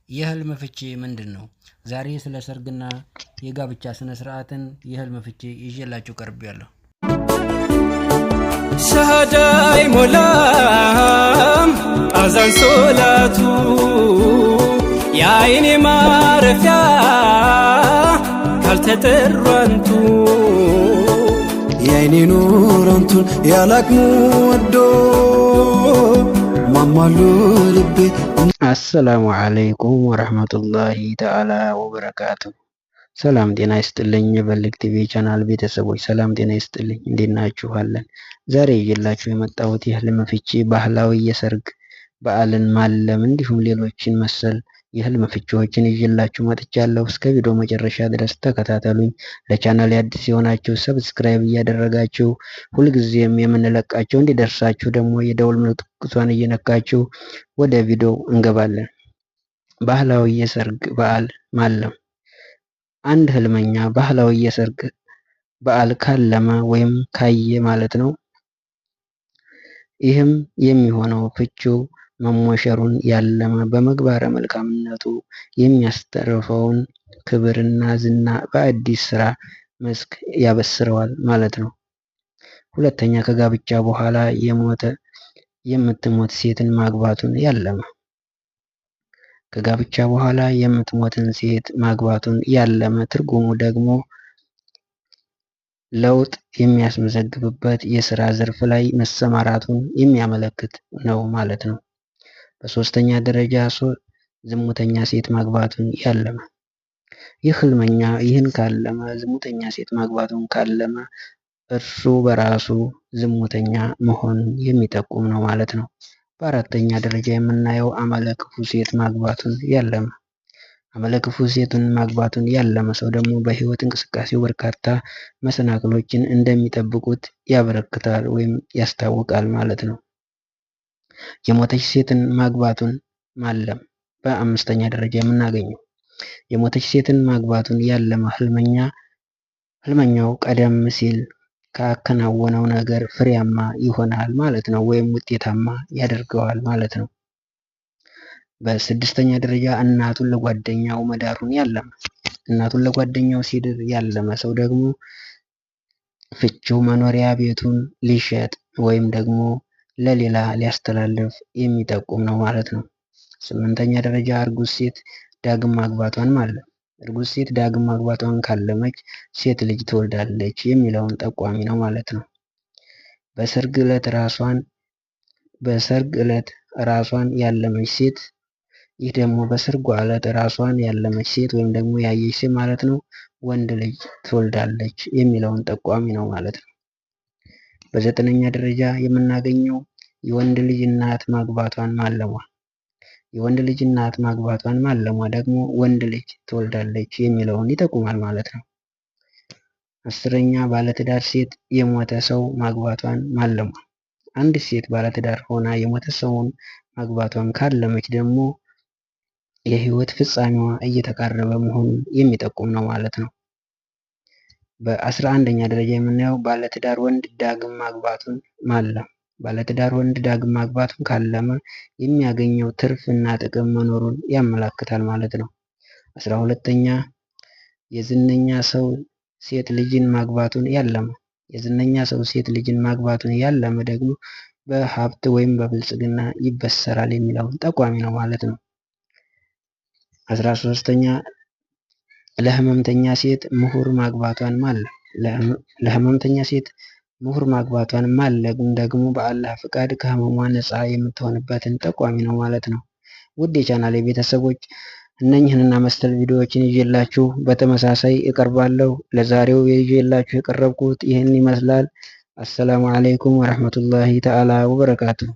የህልም ፍቺ ምንድነው? ዛሬ ስለ ሰርግና የጋብቻ ስነ ስርዓትን የህልም ፍቺ ይዤላችሁ ቀርቤያለሁ። ሻሃዳይ ሞላም አዛን ሶላቱ የአይኔ ማረፊያ ካልተጠሩ አንቱ የአይኔ ኑር አንቱን ያላቅሙ ወዶ ማማሉ ልቤ። አሰላሙ አለይኩም ወረህመቱላሂ ተዓላ ወበረካቱ። ሰላም ጤና ይስጥልኝ የበልግ ቲቪ ቻናል ቤተሰቦች፣ ሰላም ጤና ይስጥልኝ። እንዴት ናችኋለን? ዛሬ ይዤላችሁ የመጣሁት የህልም ፍቺ ባህላዊ የሰርግ በዓልን ማለም እንዲሁም ሌሎችን መሰል የህልም ፍቺዎችን ይዤላችሁ መጥቻለሁ። እስከ ቪዲዮ መጨረሻ ድረስ ተከታተሉኝ። ለቻናል አዲስ የሆናችሁ ሰብስክራይብ እያደረጋችሁ ሁልጊዜም የምንለቃቸው እንዲደርሳችሁ ደግሞ የደውል ምልክቷን እየነካችሁ ወደ ቪዲዮ እንገባለን። ባህላዊ የሰርግ በዓል ማለም። አንድ ህልመኛ ባህላዊ የሰርግ በዓል ካለመ ወይም ካየ ማለት ነው። ይህም የሚሆነው ፍቺው መሞሸሩን ያለመ በምግባረ መልካምነቱ የሚያስተርፈውን ክብርና ዝና በአዲስ ስራ መስክ ያበስረዋል ማለት ነው። ሁለተኛ፣ ከጋብቻ በኋላ የምትሞት ሴትን ማግባቱን ያለመ። ከጋብቻ በኋላ የምትሞትን ሴት ማግባቱን ያለመ ትርጉሙ ደግሞ ለውጥ የሚያስመዘግብበት የስራ ዘርፍ ላይ መሰማራቱን የሚያመለክት ነው ማለት ነው። በሶስተኛ ደረጃ ዝሙተኛ ሴት ማግባቱን ያለመ። ይህ ህልመኛ ይህን ካለመ፣ ዝሙተኛ ሴት ማግባቱን ካለመ እርሱ በራሱ ዝሙተኛ መሆኑን የሚጠቁም ነው ማለት ነው። በአራተኛ ደረጃ የምናየው አመለ ክፉ ሴት ማግባቱን ያለመ። አመለ ክፉ ሴቱን ማግባቱን ያለመ ሰው ደግሞ በህይወት እንቅስቃሴው በርካታ መሰናክሎችን እንደሚጠብቁት ያበረክታል ወይም ያስታውቃል ማለት ነው። የሞተች ሴትን ማግባቱን ማለም በአምስተኛ ደረጃ የምናገኘው። የሞተች ሴትን ማግባቱን ያለመ ህልመኛው ቀደም ሲል ካከናወነው ነገር ፍሬያማ ይሆናል ማለት ነው፣ ወይም ውጤታማ ያደርገዋል ማለት ነው። በስድስተኛ ደረጃ እናቱን ለጓደኛው መዳሩን ያለመ። እናቱን ለጓደኛው ሲድር ያለመ ሰው ደግሞ ፍቺው መኖሪያ ቤቱን ሊሸጥ ወይም ደግሞ ለሌላ ሊያስተላልፍ የሚጠቁም ነው ማለት ነው። ስምንተኛ ደረጃ እርጉዝ ሴት ዳግም ማግባቷን ማለም። እርጉዝ ሴት ዳግም ማግባቷን ካለመች ሴት ልጅ ትወልዳለች የሚለውን ጠቋሚ ነው ማለት ነው። በሰርግ ዕለት ራሷን ያለመች ሴት፣ ይህ ደግሞ በሰርጓ ዕለት ራሷን ያለመች ሴት ወይም ደግሞ ያየች ሴት ማለት ነው ወንድ ልጅ ትወልዳለች የሚለውን ጠቋሚ ነው ማለት ነው። በዘጠነኛ ደረጃ የምናገኘው የወንድ ልጅ እናት ማግባቷን ማለሟ። የወንድ ልጅ እናት ማግባቷን ማለሟ ደግሞ ወንድ ልጅ ትወልዳለች የሚለውን ይጠቁማል ማለት ነው። አስረኛ ባለትዳር ሴት የሞተ ሰው ማግባቷን ማለሟ። አንድ ሴት ባለትዳር ሆና የሞተ ሰውን ማግባቷን ካለመች ደግሞ የህይወት ፍጻሜዋ እየተቃረበ መሆኑን የሚጠቁም ነው ማለት ነው። በአስራ አንደኛ ደረጃ የምናየው ባለትዳር ወንድ ዳግም ማግባቱን ማለም። ባለትዳር ወንድ ዳግም ማግባቱን ካለመ የሚያገኘው ትርፍ እና ጥቅም መኖሩን ያመላክታል ማለት ነው። 12ኛ የዝነኛ ሰው ሴት ልጅን ማግባቱን ያለመ። የዝነኛ ሰው ሴት ልጅን ማግባቱን ያለመ ደግሞ በሀብት ወይም በብልጽግና ይበሰራል የሚለውን ጠቋሚ ነው ማለት ነው። 13ኛ ለህመምተኛ ሴት ምሁር ማግባቷን ማለም። ለህመምተኛ ሴት ምሁር ማግባቷን ማለም ደግሞ በአላህ ፍቃድ ከህመሟ ነፃ የምትሆንበትን ጠቋሚ ነው ማለት ነው። ውድ የቻናሌ ቤተሰቦች፣ እነኝህንና መሰል ቪዲዮዎችን ይዤላችሁ በተመሳሳይ እቀርባለሁ። ለዛሬው ይዤላችሁ የቀረብኩት ይህን ይመስላል። አሰላሙ አለይኩም ወረህመቱላሂ ተዓላ ወበረካቱሁ።